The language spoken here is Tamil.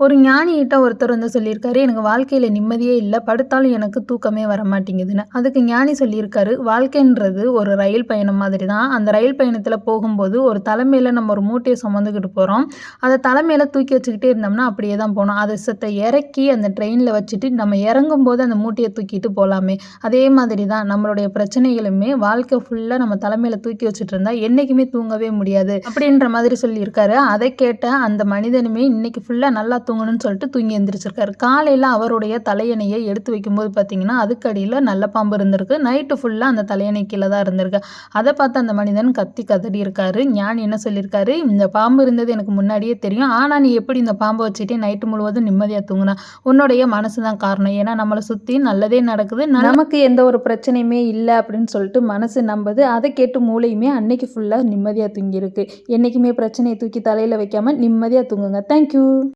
ஒரு ஞானிகிட்ட ஒருத்தர் சொல்லியிருக்காரு, "எனக்கு வாழ்க்கையில நிம்மதியே இல்ல. படுத்தாலும் எனக்கு தூக்கமே வரமாட்டேங்குதுன்னு." அதுக்கு ஞானி சொல்லியிருக்காரு, "வாழ்க்கைன்றது ஒரு ரயில் பயணம் மாதிரி தான். அந்த ரயில் பயணத்தில போகும்போது ஒரு தலைமையில நம்ம ஒரு மூட்டைய சுமந்துக்கிட்டு போறோம். அத தலைமையில தூக்கி வச்சுக்கிட்டே இருந்தோம்னா, அப்படியே தான் போணும். அத இறக்கி அந்த ட்ரெயின்ல வச்சுட்டு நம்ம இறங்கும்போது அந்த மூட்டைய தூக்கிட்டு போலாமே. அதே மாதிரி தான் நம்மளுடைய பிரச்சனைகளுமே வாழ்க்கை ஃபுல்லா நம்ம தலைமையில தூக்கி வச்சுட்டு இருந்தா என்னைக்குமே தூங்கவே முடியாது." அப்படின்ற மாதிரி சொல்லியிருக்காரு. அதை கேட்ட அந்த மனிதனுமே இன்னைக்கு ஃபுல்லா நல்லா தூங்கணும்னு சொல்லிட்டு தூங்கி எந்திரிச்சிருக்காரு. காலையில அவருடைய தலையணையை எடுத்து வைக்கும்போது பார்த்தீங்கன்னா, அதுக்கு அடியில நல்ல பாம்பு இருந்திருக்கு. நைட்டு ஃபுல்லா அந்த தலையணை கீழ தான் இருந்திருக்கு. அத பார்த்து அந்த மனிதன் கத்தி கதறி இருக்காரு. ஞானி என்ன சொல்லியிருக்காரு, "இந்த பாம்பு இருந்தது எனக்கு முன்னாடியே தெரியும். ஆனா நீ எப்படி இந்த பாம்ப வச்சுட்டே நைட்டு முழுவதும் நிம்மதியா தூங்குன? உன்னுடைய மனசு தான் காரணம். ஏன்னா நம்மள சுத்தி நல்லதே நடக்குது. நமக்கு எந்த ஒரு பிரச்சனையுமே இல்ல." அப்படின்னு சொல்லிட்டு மனசு நம்புது. அதை கேட்டு மூளையுமே அன்னைக்கு ஃபுல்லா நிம்மதியா தூங்கியிருக்கு. என்னைக்குமே பிரச்சனைய தூக்கி தலையில வைக்காம நிம்மதியா தூங்குங்க. Thank you.